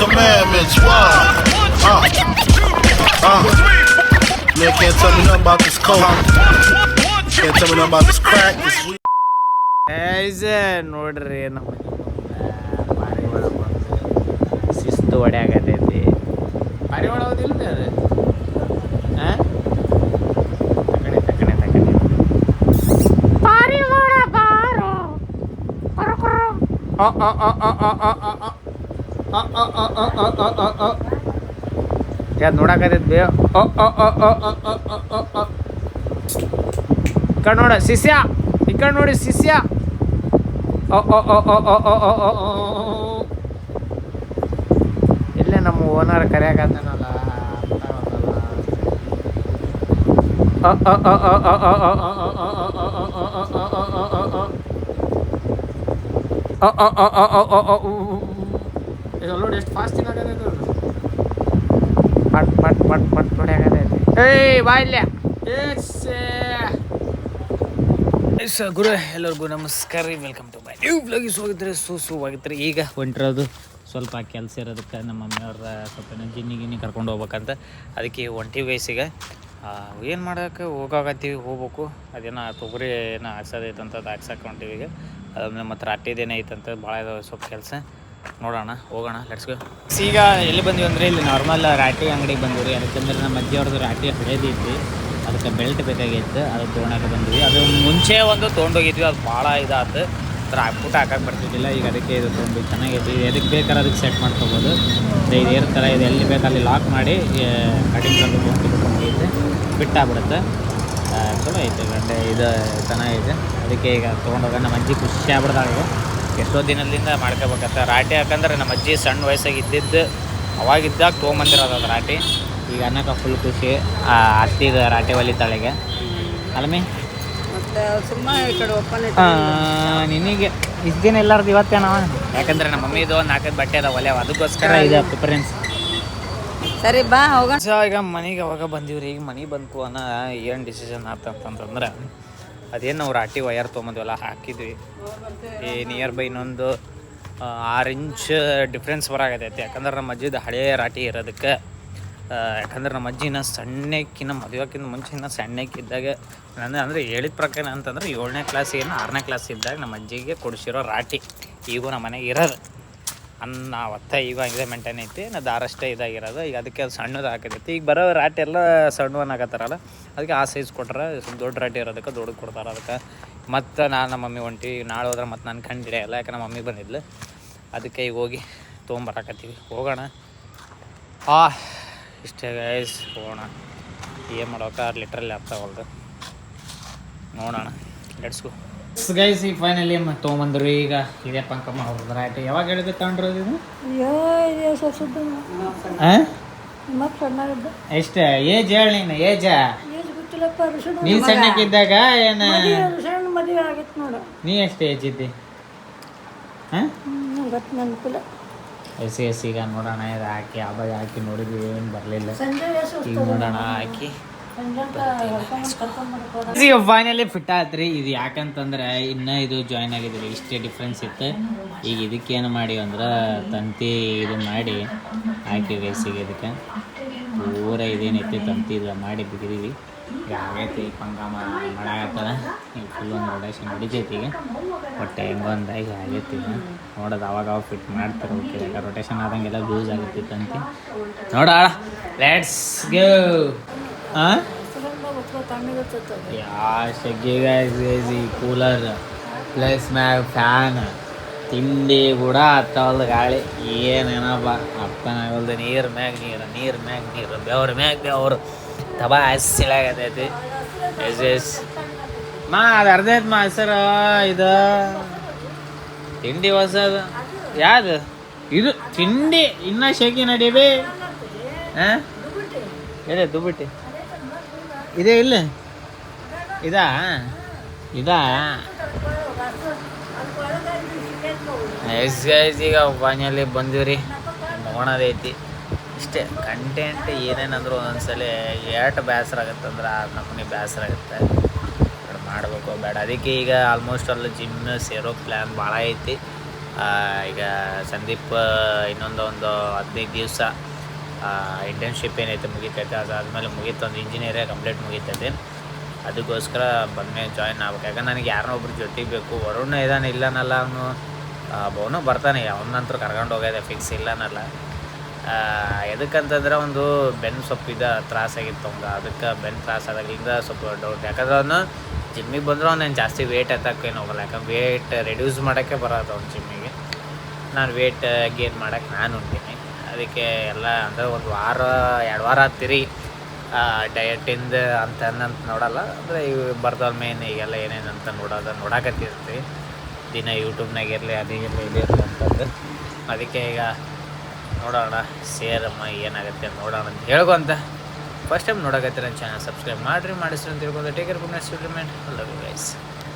commandments. What? Man can't tell me nothing about this coke. Can't tell me nothing about this crack. This weed. ನೋಡ್ರಿ ನಮ್ಮ ಪಾರಿವಾಳ ಶಿಸ್ತು ಹೊಡ್ಯಾಗತೈತಿ. ಪಾರಿವಾಳ ಹೋದಿಲ್ಲ ಅದು ತಕಣೆ ಪಾರಿವಾಳ ಬಾರೋ ಯಾವ್ದು ನೋಡಕತ್ತೈತಿ ಬೇ ಈ ಕಡೆ ನೋಡ ಶಿಷ್ಯ, ಈ ಕಡೆ ನೋಡಿ ಶಿಷ್ಯ. ಇಲ್ಲೇ ನಮ್ಮ ಓನರ್ ಕರೆಯಾಕತ್ತಾನಲ್ಲ. ನೋಡಿ ಎಷ್ಟು ಫಾಸ್ಟ್ ತಿನ್ನಾಗತ್ತೈತೆ ಅದು. ಪಟ್ ಪಟ್ ಪಟ್ ಪಟ್ ಹೊಡ್ಯಾಗತ್ತೈತಿ. ಏಯ್ ಬಾ ಇಲ್ಲೇ. ಗುರು ಎಲ್ಲರಿಗೂ ನಮಸ್ಕಾರ ರೀ, ವೆಲ್ಕಮ್ ಟು ಮೈ ನ್ಯೂ ವ್ಲಾಗಿಗೆ ಹೋಗಿದ್ರೆ ಸುವಾಗಿದ್ರೆ. ಈಗ ಹೊಂಟಿರೋದು ಸ್ವಲ್ಪ ಕೆಲಸ ಇರೋದಕ್ಕೆ ನಮ್ಮ ಮಮ್ಮಿಯವ್ರ ಸ್ವಲ್ಪ ಗಿನ್ನಿ ಕರ್ಕೊಂಡು ಹೋಗ್ಬೇಕಂತ, ಅದಕ್ಕೆ ಹೊಂಟಿವಿ ವಯಸ್ಸಿಗೆ. ಏನು ಮಾಡೋಕೆ ಹೋಗಾಕತ್ತೀವಿ, ಹೋಗ್ಬೇಕು. ಅದೇನೋ ತೊಗರಿ ಏನೋ ಹಾಕ್ಸೋದೈತೆ ಅಂತ ಅದು ಹಾಕ್ಸಕ್ಕೆ ಹೊಂಟಿವಿ ಈಗ. ಅದಾದ್ಮೇಲೆ ಮತ್ತು ರಾಟಿದೇನೇ ಐತಂತ ಭಾಳ ಇದಾವೆ ಸ್ವಲ್ಪ ಕೆಲಸ. ನೋಡೋಣ, ಹೋಗೋಣ, ಲೆಟ್ಸ್ ಗೋ. ಈಗ ಎಲ್ಲಿ ಬಂದಿವಿ ಅಂದರೆ ಇಲ್ಲಿ ನಾರ್ಮಲ್ ರಾಟಿ ಅಂಗಡಿಗೆ ಬಂದಿವಿ. ಅದಕ್ಕಂದ್ರೆ ನಮ್ಮ ಅಜ್ಜಿಯವ್ರದ್ದು ರಾಟಿ ಹಳೇದೈತಿ, ಅದಕ್ಕೆ ಬೆಲ್ಟ್ ಬೇಕಾಗಿತ್ತು, ಅದು ತೊಗೊಳಕ್ಕೆ ಬಂದ್ವಿ. ಅದು ಮುಂಚೆ ಒಂದು ತೊಗೊಂಡೋಗಿದ್ವಿ, ಅದು ಭಾಳ ಇದಾಯ್ತು, ಹಾಕ್ಬಿಟ್ಟು ಹಾಕಕ್ಕೆ ಬರ್ತಿದ್ದಿಲ್ಲ. ಈಗ ಅದಕ್ಕೆ ಇದು ತೊಗೊಂಡು ಚೆನ್ನಾಗೈತಿ. ಎದಕ್ಕೆ ಬೇಕಾದ್ರೆ ಅದಕ್ಕೆ ಸೆಟ್ ಮಾಡ್ಕೊಬೋದು. ಇದು ಥರ ಇದು ಎಲ್ಲಿ ಬೇಕು ಅಲ್ಲಿ ಲಾಕ್ ಮಾಡಿ ಕಟಿಂಗ್ ತೊಗೊಂಡು ಬಿಟ್ಟಾಗ್ಬಿಡುತ್ತೆ. ಚಲೋ ಐತೆ ಗಂಟೆ, ಇದು ಚೆನ್ನಾಗೈತೆ. ಅದಕ್ಕೆ ಈಗ ತೊಗೊಂಡೋಗ ನಮ್ಮ ಅಜ್ಜಿ ಖುಷಿ ಆಗ್ಬಿಡ್ದಾಗ. ಎಷ್ಟೋ ದಿನದಿಂದ ಮಾಡ್ಕೋಬೇಕಂತ ರಾಟಿ. ಯಾಕಂದ್ರೆ ನಮ್ಮ ಅಜ್ಜಿ ಸಣ್ಣ ವಯಸ್ಸಾಗಿ ಇದ್ದಿದ್ದು ಅವಾಗಿದ್ದಾಗ ತೊಗೊಂಬಂದಿರೋದು ಅದು ರಾಟಿ. ಈಗ ಅನ್ನಕ್ಕೆ ಫುಲ್ ಖುಷಿ. ಅತ್ತಿಗೆ ರಾಟಿ ಹೊಲಿತಾಳೆಗೆ ಅಲ್ಲಮಿ ನಿನಗೆ ಇಷ್ಟು ದಿನ ಎಲ್ಲಾರ್ದು ಇವತ್ತೇನವ. ಯಾಕಂದ್ರೆ ನಮ್ಮ ಮಮ್ಮಿದು ಒಂದು 4 ಬಟ್ಟೆ ಅದಾವ ಒಲೆ, ಅದಕ್ಕೋಸ್ಕರ ಇದು ಪ್ರಿಫರೆನ್ಸ್. ಸರಿ ಬಾ ಹೋಗ. ಈಗ ಮನೆಗೆ ಅವಾಗ ಬಂದೀವ್ರಿ. ಈಗ ಮನೆಗೆ ಬಂತು ಅನ್ನೋ ಏನು ಡಿಸಿಷನ್ ಆತಂತಂದ್ರೆ ಅದೇನು ನಾವು ರಾಟಿ ವಯರ್ ತೊಗೊಂಬಂದ್ವಲ್ಲ ಹಾಕಿದ್ವಿ. ಈ ನಿಯರ್ ಬೈ ಇನ್ನೊಂದು 6 ಇಂಚ್ ಡಿಫ್ರೆನ್ಸ್ ಬರಾಗತೈತಿ. ಯಾಕಂದ್ರೆ ನಮ್ಮ ಅಜ್ಜಿದು ಹಳೆಯ ರಾಟಿ ಇರೋದಕ್ಕೆ. ಯಾಕಂದ್ರೆ ನಮ್ಮ ಅಜ್ಜಿನ ಸಣ್ಣಕ್ಕಿನ್ನ ಮದುವೆಕ್ಕಿಂತ ಮುಂಚೆನ ಸಣ್ಣಕ್ಕಿದ್ದಾಗ ಅಂದರೆ ಹೇಳಿದ ಪ್ರಕಾರ ಅಂತಂದ್ರೆ 7ನೇ ಕ್ಲಾಸಿಗೇನು 6ನೇ ಕ್ಲಾಸ್ ಇದ್ದಾಗ ನಮ್ಮ ಅಜ್ಜಿಗೆ ಕೊಡಿಸಿರೋ ರಾಟಿ ಈಗೂ ನಮ್ಮ ಮನೆಗೆ ಇರೋದು. ಅನ್ನ ಒತ್ತ ಈಗ ಹಂಗೆ ಮೇಂಟೈನ್ ಐತಿ, ನಾ ದಾರಷ್ಟೇ ಇದಾಗಿರೋದು. ಈಗ ಅದಕ್ಕೆ ಅದು ಸಣ್ಣದು ಹಾಕತೈತಿ. ಈಗ ಬರೋ ರಾಟಿ ಎಲ್ಲ ಸಣ್ಣವನ್ನ ಹಾಕತ್ತಾರಲ್ಲ, ಅದಕ್ಕೆ ಆ ಸೈಜ್ ಕೊಟ್ರೆ ದೊಡ್ಡ ರಾಟಿ ಇರೋದಕ್ಕೆ ದೊಡ್ಡ ಕೊಡ್ತಾರೆ. ಅದಕ್ಕೆ ಮತ್ತು ನಮ್ಮ ಮಮ್ಮಿ ಹೊಂಟಿ ನಾಳೆ ಹೋದ್ರೆ ಮತ್ತು ನಾನು ಕಂಡು ಹಿಡಿಯಲ್ಲ, ಯಾಕೆ ನಮ್ಮ ಮಮ್ಮಿ ಬಂದಿದ್ಲು. ಅದಕ್ಕೆ ಈಗ ಹೋಗಿ ತೊಗೊಂಬರಕತ್ತೀವಿ, ಹೋಗೋಣ. ಇಷ್ಟೇ ಗೈಸ್, ಹೋಗೋಣ. ಏನು ಮಾಡೋಕೆ ಲಿಟ್ರಲ್ಲಿ ಆಗ್ತಾವಲ್ದು, ನೋಡೋಣ, ಲೆಟ್ಸ್ ಗೋ ಗೈಸ್. ಈಗ ಫೈನಲಿ ತೊಗೊಂಬಂದ್ರು. ಈಗ ಇದೇ ಪಂಕಮ್ಮ ಅವ್ರದ್ದು ರಾಟಿ. ಯಾವಾಗ ಹೇಳಿದ್ರೆ ತಗೊಂಡ್ರೋದು ಇದು? ಎಷ್ಟು ಏಜ್ ಹೇಳಿ ನೀನು? ಏಜ ನೀನು ಸಣ್ಣಕ್ಕಿದ್ದಾಗ ಏನು? ನೀ ಎಷ್ಟು ಏಜ್ ಇದ್ದಿ? ಎಸ್ ಈಗ ನೋಡೋಣ. ಇದು ಹಾಕಿ ಆವಾಗ ಹಾಕಿ ನೋಡಿದ್ವಿ, ಏನು ಬರಲಿಲ್ಲ. ಈಗ ನೋಡೋಣ ಹಾಕಿ ಈಗ ಫೈನಲಿ ಫಿಟ್ ಆತ್ರಿ. ಇದು ಯಾಕಂತಂದ್ರೆ ಇನ್ನೂ ಇದು ಜಾಯ್ನ್ ಆಗಿದ್ರಿ, ಇಷ್ಟೇ ಡಿಫ್ರೆನ್ಸ್ ಇತ್ತು. ಈಗ ಇದಕ್ಕೇನು ಮಾಡಿ ಅಂದ್ರೆ ತಂತಿ ಇದು ಮಾಡಿ ಹಾಕಿ ವಯಸ್ಸಿಗೆ ಇದಕ್ಕೆ ಪೂರ ಇದೇನೈತಿ ತಂತಿ ಇದು ಮಾಡಿ ಬಿಗಿದೀವಿ. ಈಗ ಆಗೈತಿ ಪಂಗಾಮ ಮಾಡಾಗತ್ತದ. ಈಗ ಫುಲ್ ಒಂದು ರೊಟೇಷನ್ ಹೊಡಿತೈತಿ. ಈಗ ಬಟ್ ಹೆಂಗೊಂದಾಗಿ ಆಗೈತಿ. ನೋಡೋದು ಅವಾಗ ಫಿಟ್ ಮಾಡ್ತಾರೆ. ಓಕೆ, ಈಗ ರೊಟೇಷನ್ ಆದಂಗೆಲ್ಲ ಲೂಸ್ ಆಗುತ್ತೆ ತಂತಿ. ನೋಡ, ಲೆಟ್ಸ್ ಗೋ. ಕೂಲರ್ ಪ್ಲಸ್ ಮ್ಯಾಗ ಫ್ಯಾನ್, ತಿಂಡಿ ಕೂಡ ಹತ್ತವಲ್ದು ಗಾಳಿ. ಏನೇನಪ್ಪ ಅಪ್ಪನಾಗಲ್ದು. ನೀರು ಮ್ಯಾಗ ನೀರು, ಬೆವ್ರ ಮ್ಯಾಗ ಬೆವ್ರು, ತಬಾಸಿಳಾಗತೈತಿ. ಎಸ್ ಅದು ಅರ್ಧ ಐತೆ ಹೆಸರು. ಇದು ತಿಂಡಿ ಹೊಸದು ಯಾವುದು ಇದು ತಿಂಡಿ? ಇನ್ನೂ ಶೇಕಿ ನಡೀಬಿ. ಹೇಳಿ ದುಬ್ಬಿಟ್ಟಿ ಇದೇ ಇಲ್ಲ? ಇದಾ ಎಸ್ ಗೈಸ್, ಈಗ ಫೈನಲಿ ಬಂದಿವ್ರಿ. ನೋಡೋದೈತಿ ಇಷ್ಟೇ. ಕಂಟೆಂಟ್ ಏನೇನಂದ್ರು ಒಂದೊಂದ್ಸಲ ಎಷ್ಟು ಬೇಸರ ಆಗುತ್ತಂದ್ರೆ ಆ ಕಂಪ್ನಿ ಬೇಸರ ಆಗುತ್ತೆ, ಮಾಡಬೇಕು ಬೇಡ. ಅದಕ್ಕೆ ಈಗ ಆಲ್ಮೋಸ್ಟ್ ಅಲ್ಲಿ ಜಿಮ್ ಸೇರೋ ಪ್ಲ್ಯಾನ್ ಭಾಳ ಐತಿ. ಈಗ ಸಂದೀಪ್ ಇನ್ನೊಂದು 15 ದಿವಸ ಇಂಟರ್ನ್ಶಿಪ್ ಏನೈತೆ ಮುಗಿತೈತೆ, ಅದಾದಮೇಲೆ ಮುಗೀತು, ಒಂದು ಇಂಜಿನಿಯರೇ ಕಂಪ್ಲೀಟ್ ಮುಗಿತೈತೆ. ಅದಕ್ಕೋಸ್ಕರ ಬಂದಮೇಲೆ ಜಾಯಿನ್ ಆಗ್ಬೇಕು. ಯಾಕಂದ್ರೆ ನನಗೆ ಯಾರನ್ನೋ ಒಬ್ರು ಜೊತೆಗೆ ಬೇಕು. ವರುಣ ಇದ್ದಾನೆ, ಇಲ್ಲನಲ್ಲ, ಅವನು ಭವನು ಬರ್ತಾನೆ, ಅವನಂತರೂ ಕರ್ಕೊಂಡು ಹೋಗೋದೆ ಫಿಕ್ಸ್, ಇಲ್ಲನಲ್ಲ. ಎದಕ್ಕಂತಂದ್ರೆ ಒಂದು ಬೆನ್ನು ಸ್ವಲ್ಪ ತ್ರಾಸಾಗಿತ್ತು ಅವ್ನು. ಅದಕ್ಕೆ ಬೆನ್ನು ತ್ರಾಸಾದಾಗಲಿಂದ ಸ್ವಲ್ಪ ಡೌಟ್. ಯಾಕಂದ್ರೆ ಅವನು ಜಿಮ್ಮಿಗೆ ಬಂದರೂ ಅವ್ನು ಜಾಸ್ತಿ ವೇಟ್ ಎತ್ತಕ್ಕೇನು ಹೋಗಲ್ಲ. ಯಾಕಂದ್ರೆ ವೇಟ್ ರೆಡ್ಯೂಸ್ ಮಾಡೋಕ್ಕೆ ಬರೋದು ಅವ್ನು ಜಿಮ್ಮಿಗೆ. ನಾನು ವೇಟ್ ಗೇನ್ ಮಾಡೋಕ್ಕೆ ನಾನು ಉಂಟೀನಿ. ಅದಕ್ಕೆ ಎಲ್ಲ ಅಂದರೆ 1 ವಾರ 2 ವಾರ ಆಗ್ತೀರಿ ಡಯಟಿಂದ ಅಂತ ನೋಡಲ್ಲ. ಅಂದರೆ ಇವು ಬರ್ತಾವ ಮೇನ್ ಈಗೆಲ್ಲ ಏನೇನಂತ ನೋಡಕತ್ತಿರ್ತೀವಿ ದಿನ ಯೂಟ್ಯೂಬ್ನಾಗ ಇರಲಿ, ಅದೇ ಇರಲಿ, ಇದೇ ಇರಲಿ ಅಂತಂದು. ಅದಕ್ಕೆ ಈಗ ನೋಡೋಣ ಸೇರಮ್ಮ ಏನಾಗುತ್ತೆ ನೋಡೋಣ ಅಂತ ಹೇಳ್ಕೊಂತ ಫಸ್ಟ್ ಟೈಮ್ ನೋಡಕತ್ತೀರ ನನ್ನ ಚಾನಲ್ ಸಬ್ಸ್ಕ್ರೈಬ್ ಮಾಡಿಸ್ರಿ ಅಂತ ತಿಳ್ಕೊಂಡು take care, good night, sweet remind, love you guys.